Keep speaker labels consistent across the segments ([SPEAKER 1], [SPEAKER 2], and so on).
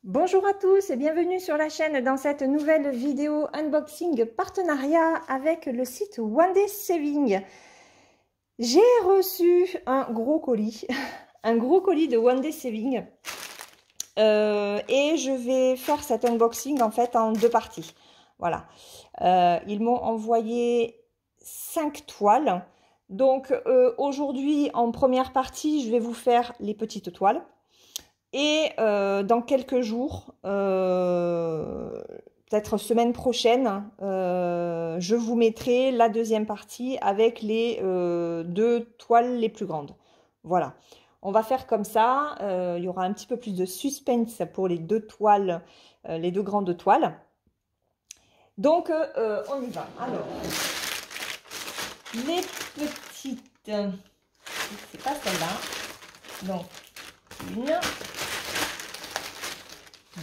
[SPEAKER 1] Bonjour à tous et bienvenue sur la chaîne dans cette nouvelle vidéo unboxing partenariat avec le site One Day Saving. J'ai reçu un gros colis, un gros colis de One Day Saving et je vais faire cet unboxing en fait en deux parties. Voilà, ils m'ont envoyé 5 toiles. Donc aujourd'hui en première partie, je vais vous faire les petites toiles. Et dans quelques jours, peut-être semaine prochaine, je vous mettrai la deuxième partie avec les deux toiles les plus grandes. Voilà, on va faire comme ça. Il y aura un petit peu plus de suspense pour les deux toiles, les deux grandes toiles. Donc, on y va. Alors, les petites, c'est pas celle-là. Donc, une. 2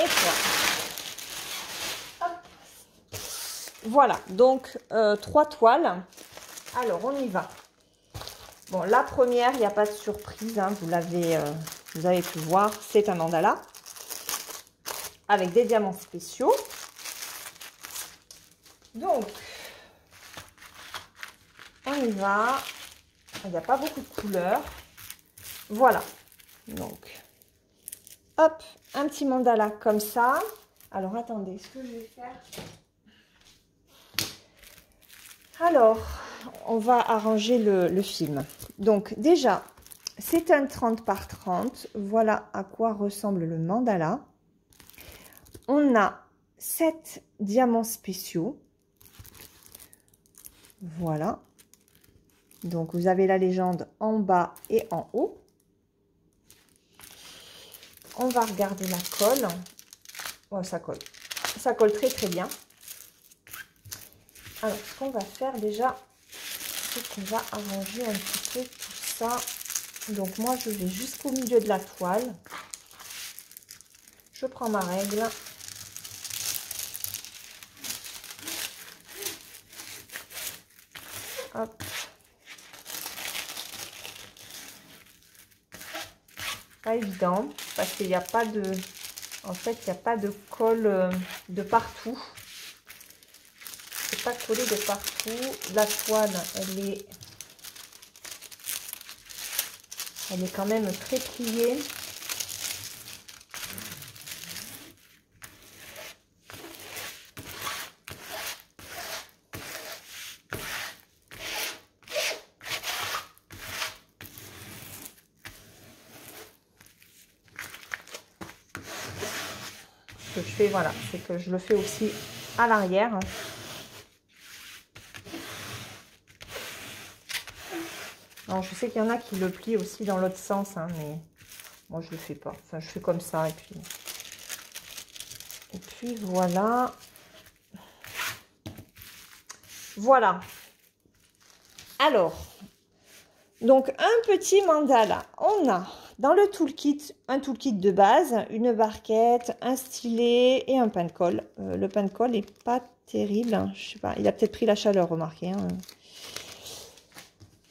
[SPEAKER 1] et 3. Hop. Voilà, donc 3 toiles. Alors, on y va. Bon, la première, il n'y a pas de surprise, hein, vous avez pu voir, c'est un mandala avec des diamants spéciaux. Donc, on y va. Il n'y a pas beaucoup de couleurs. Voilà, donc... Hop, un petit mandala comme ça. Alors, attendez, ce que je vais faire... Alors, on va arranger le film. Donc, déjà, c'est un 30 par 30. Voilà à quoi ressemble le mandala. On a 7 diamants spéciaux. Voilà. Donc, vous avez la légende en bas et en haut. On va regarder la colle. Oh, ça colle. Ça colle très très bien. Alors, ce qu'on va faire déjà, c'est qu'on va arranger un petit peu tout ça. Donc, moi, je vais jusqu'au milieu de la toile. Je prends ma règle. Hop. Pas évident, parce qu'il n'y a pas de... En fait, il n'y a pas de colle de partout. C'est pas collé de partout. La toile, elle est quand même très pliée. Ce que je fais, voilà, c'est que je le fais aussi à l'arrière. Alors, je sais qu'il y en a qui le plient aussi dans l'autre sens, hein, mais moi, je le fais pas. Enfin, je fais comme ça, et puis voilà. Voilà. Alors, donc, un petit mandala. On a dans le toolkit, un toolkit de base, une barquette, un stylet et un pain de colle. Le pain de colle n'est pas terrible, hein, je sais pas, il a peut-être pris la chaleur, remarquez. Hein,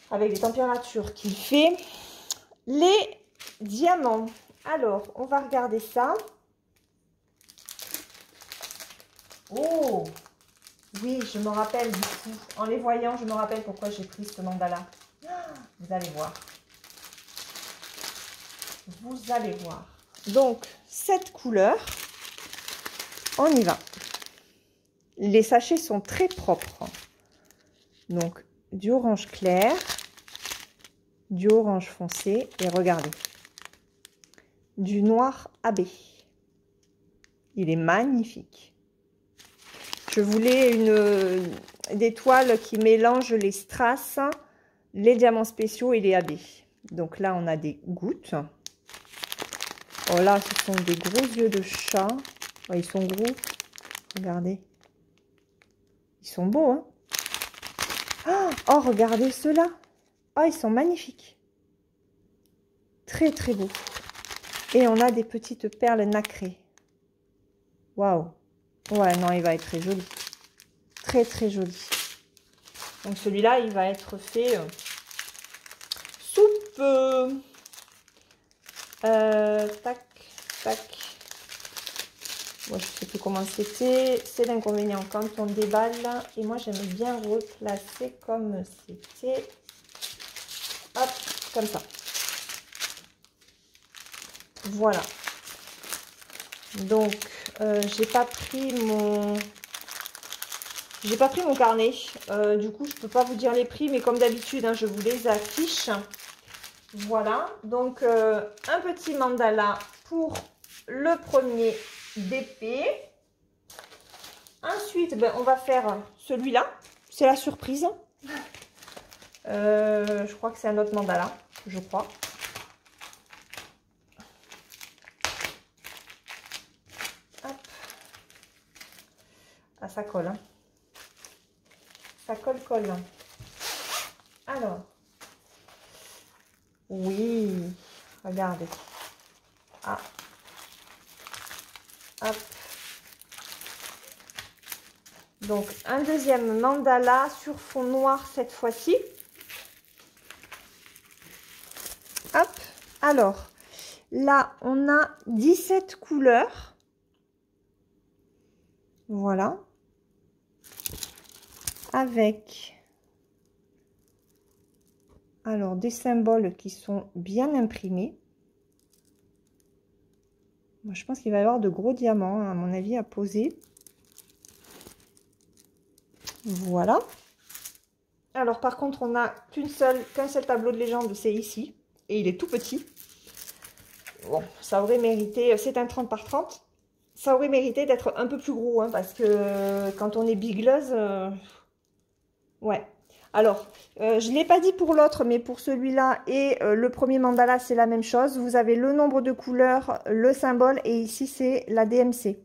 [SPEAKER 1] avec les températures qu'il fait. Les diamants. Alors, on va regarder ça. Oh, oui, je me rappelle du coup. En les voyant, je me rappelle pourquoi j'ai pris ce mandala. Vous allez voir. Vous allez voir. Donc, cette couleur, on y va. Les sachets sont très propres. Donc, du orange clair, du orange foncé et regardez, du noir AB. Il est magnifique. Je voulais des toiles qui mélangent les strass, les diamants spéciaux et les AB. Donc là, on a des gouttes. Oh là, ce sont des gros yeux de chat. Oh, ils sont gros. Regardez. Ils sont beaux, hein? Oh, regardez ceux-là. Oh, ils sont magnifiques. Très, très beaux. Et on a des petites perles nacrées. Waouh. Ouais, non, il va être très joli. Très, très joli. Donc, celui-là, il va être fait soupe. Tac, tac. Bon, je ne sais plus comment c'était. C'est l'inconvénient quand on déballe. Et moi, j'aime bien replacer comme c'était. Hop, comme ça. Voilà. Donc, j'ai pas pris mon carnet. Du coup, je peux pas vous dire les prix, mais comme d'habitude, hein, je vous les affiche. Voilà. Donc, un petit mandala pour le premier d'épée. Ensuite, ben, on va faire celui-là. C'est la surprise. Je crois que c'est un autre mandala. Je crois. Hop. Ah, ça colle. Hein. Ça colle. Alors. Oui. Regardez. Ah. Hop. Donc, un deuxième mandala sur fond noir cette fois-ci. Hop. Alors, là, on a 17 couleurs. Voilà. Avec, alors, des symboles qui sont bien imprimés. Moi, je pense qu'il va y avoir de gros diamants, à mon avis, à poser. Voilà. Alors, par contre, on n'a qu'un seul tableau de légende, c'est ici. Et il est tout petit. Bon, ça aurait mérité, c'est un 30 par 30. Ça aurait mérité d'être un peu plus gros, hein, parce que quand on est bigleuse, ouais. Alors, je ne l'ai pas dit pour l'autre, mais pour celui-là et le premier mandala, c'est la même chose. Vous avez le nombre de couleurs, le symbole, et ici, c'est la DMC.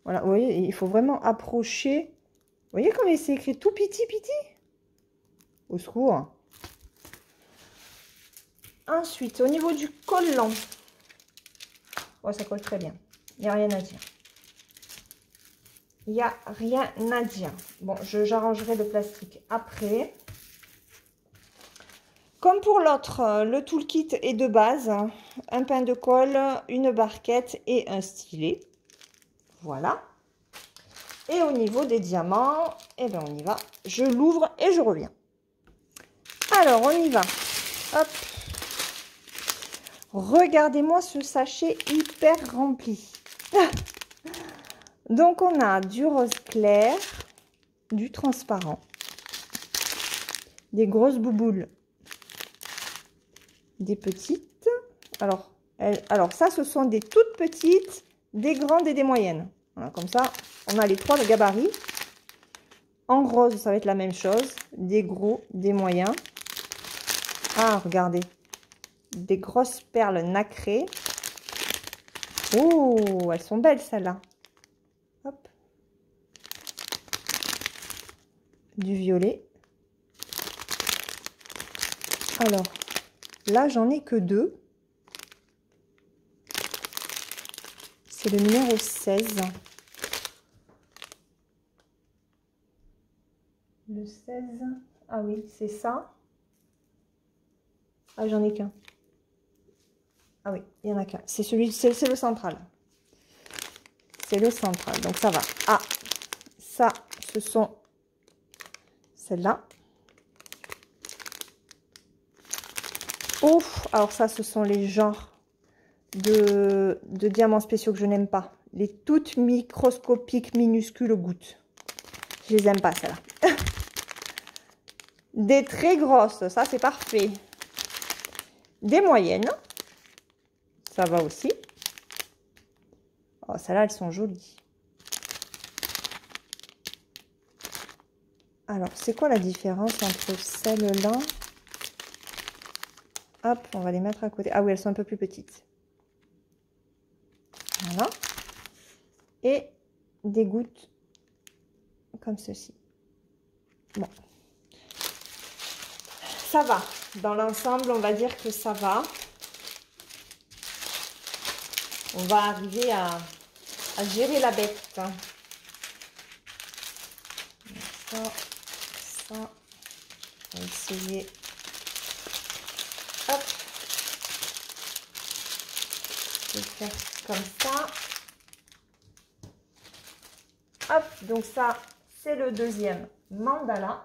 [SPEAKER 1] Voilà, vous voyez, il faut vraiment approcher. Vous voyez comme c'est écrit tout petit. Au secours. Ensuite, au niveau du collant, ouais, ça colle très bien. Il n'y a rien à dire. Il n'y a rien à dire. Bon, j'arrangerai le plastique après. Comme pour l'autre, le toolkit est de base. Un pain de colle, une barquette et un stylet. Voilà. Et au niveau des diamants, eh bien on y va. Je l'ouvre et je reviens. Alors, on y va. Hop. Regardez-moi ce sachet hyper rempli. Donc, on a du rose clair, du transparent, des grosses bouboules, des petites. Alors ça, ce sont des toutes petites, des grandes et des moyennes. Voilà, comme ça, on a les trois gabarits. En rose, ça va être la même chose. Des gros, des moyens. Ah, regardez. Des grosses perles nacrées. Oh, elles sont belles, celles-là. Hop. Du violet. Alors, là, j'en ai que deux. C'est le numéro 16. Le 16. Ah oui, c'est ça. Ah, j'en ai qu'un. Ah oui, il n'y en a qu'un. C'est le central. C'est le central, donc ça va. Ah, ça, ce sont celles-là. Oh, alors ça, ce sont les genres de diamants spéciaux que je n'aime pas. Les toutes microscopiques, minuscules gouttes. Je les aime pas, celles-là. Des très grosses, ça c'est parfait. Des moyennes. Ça va aussi. Oh, celles-là, elles sont jolies. Alors, c'est quoi la différence entre celles-là? Hop, on va les mettre à côté. Ah oui, elles sont un peu plus petites. Voilà. Et des gouttes comme ceci. Bon. Ça va. Dans l'ensemble, on va dire que ça va. On va arriver à gérer la bête. Ça, ça. On va essayer. Hop. Je vais faire comme ça. Hop, donc ça, c'est le deuxième mandala.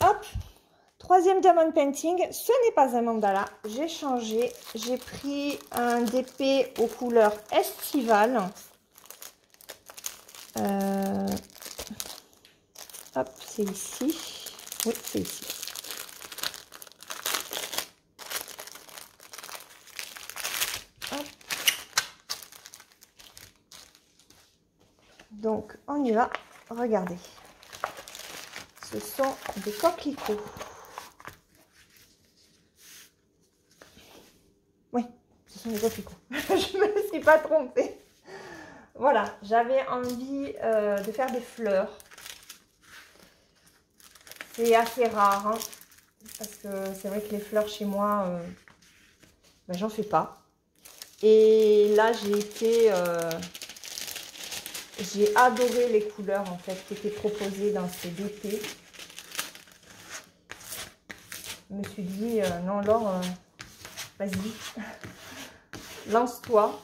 [SPEAKER 1] Hop, troisième diamond painting. Ce n'est pas un mandala, j'ai changé. J'ai pris un DP aux couleurs estivales. Hop, c'est ici. Oui, c'est ici. Hop. Donc, on y va. Regardez. Ce sont des coquelicots. Oui, ce sont des coquelicots. Je ne me suis pas trompée. Voilà, j'avais envie de faire des fleurs. C'est assez rare, hein, parce que c'est vrai que les fleurs chez moi, ben, j'en fais pas. Et là, j'ai adoré les couleurs en fait qui étaient proposées dans ces DP. Je me suis dit, non Laure, vas-y, lance-toi.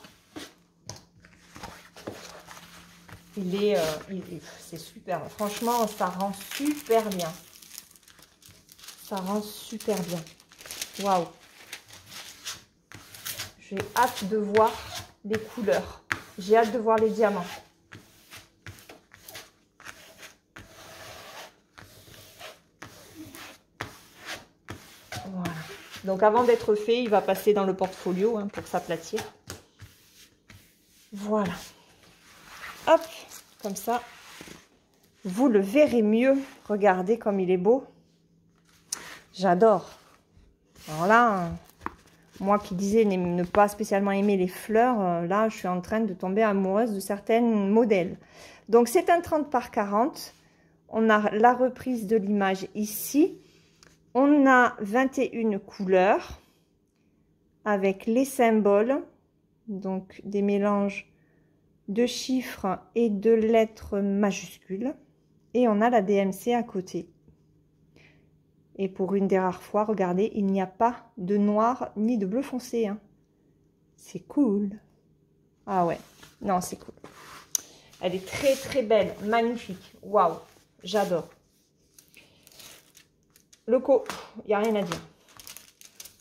[SPEAKER 1] C'est super. Franchement, ça rend super bien. Ça rend super bien. Waouh. J'ai hâte de voir les couleurs. J'ai hâte de voir les diamants. Voilà. Donc avant d'être fait, il va passer dans le portfolio hein, pour s'aplatir. Voilà. Hop, comme ça, vous le verrez mieux. Regardez comme il est beau. J'adore. Alors là, moi qui disais ne pas spécialement aimer les fleurs, là, je suis en train de tomber amoureuse de certains modèles. Donc, c'est un 30 par 40. On a la reprise de l'image ici. On a 21 couleurs avec les symboles. Donc, des mélanges de chiffres et de lettres majuscules. Et on a la DMC à côté. Et pour une des rares fois, regardez, il n'y a pas de noir ni de bleu foncé. Hein. C'est cool. Ah ouais, non, c'est cool. Elle est très, très belle, magnifique. Waouh, j'adore. Le il n'y a rien à dire.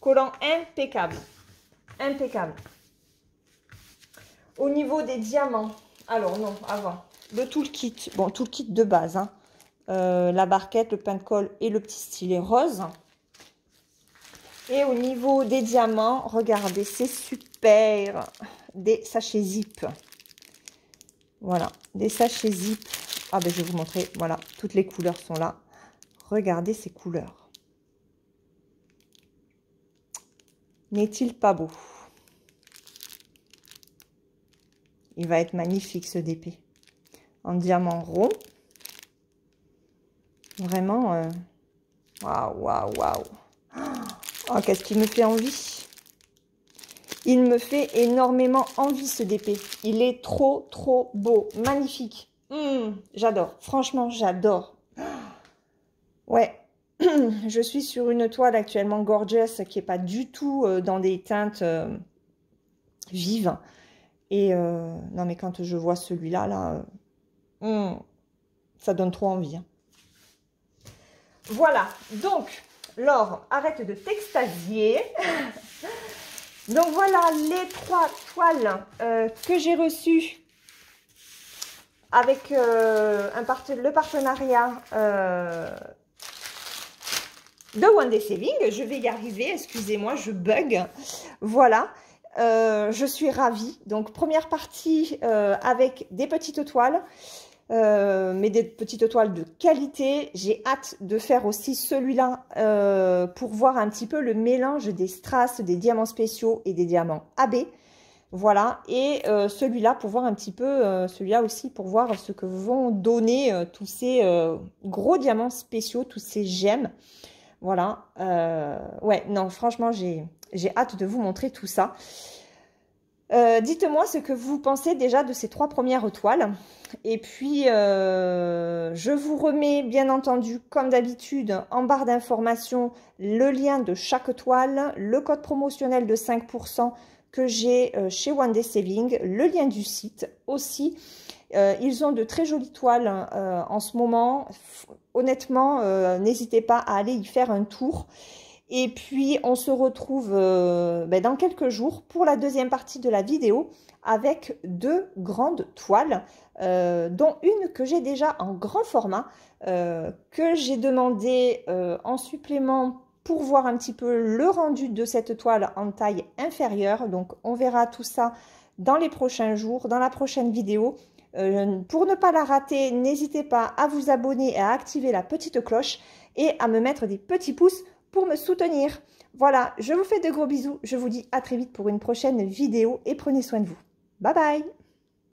[SPEAKER 1] Collant impeccable. Impeccable. Au niveau des diamants, alors non, avant, le toolkit, bon, toolkit de base, hein. La barquette, le pain de colle et le petit stylet rose. Et au niveau des diamants, regardez, c'est super. Des sachets zip. Voilà, des sachets zip. Ah ben, je vais vous montrer, voilà, toutes les couleurs sont là. Regardez ces couleurs. N'est-il pas beau? Il va être magnifique ce DP. En diamant rond. Vraiment, waouh, waouh, waouh. Oh, qu'est-ce qu'il me fait envie. Il me fait énormément envie ce DP. Il est trop, trop beau. Magnifique. J'adore. Franchement, j'adore. Ouais. Je suis sur une toile actuellement gorgeous qui n'est pas du tout dans des teintes vives. Et non, mais quand je vois celui-là, là, ça donne trop envie. Hein. Voilà. Donc, Laure, arrête de t'extasier. Donc, voilà les 3 toiles que j'ai reçues avec le partenariat de One Day Saving. Je vais y arriver, excusez-moi, je bug. Voilà, je suis ravie. Donc, première partie avec des petites toiles, mais des petites toiles de qualité. J'ai hâte de faire aussi celui-là pour voir un petit peu le mélange des strass, des diamants spéciaux et des diamants AB. Voilà, et celui-là pour voir un petit peu, celui-là aussi pour voir ce que vont donner tous ces gros diamants spéciaux, tous ces gemmes. Voilà, ouais, non, franchement, j'ai hâte de vous montrer tout ça. Dites-moi ce que vous pensez déjà de ces 3 premières toiles. Et puis, je vous remets bien entendu, comme d'habitude, en barre d'informations, le lien de chaque toile, le code promotionnel de 5% que j'ai chez One Day Saving, le lien du site aussi. Ils ont de très jolies toiles en ce moment. Honnêtement, n'hésitez pas à aller y faire un tour. Et puis, on se retrouve dans quelques jours pour la deuxième partie de la vidéo avec 2 grandes toiles, dont une que j'ai déjà en grand format, que j'ai demandé en supplément pour voir un petit peu le rendu de cette toile en taille inférieure. Donc, on verra tout ça dans les prochains jours, dans la prochaine vidéo. Pour ne pas la rater, n'hésitez pas à vous abonner et à activer la petite cloche et à me mettre des petits pouces pour me soutenir. Voilà, je vous fais de gros bisous. Je vous dis à très vite pour une prochaine vidéo et prenez soin de vous. Bye bye!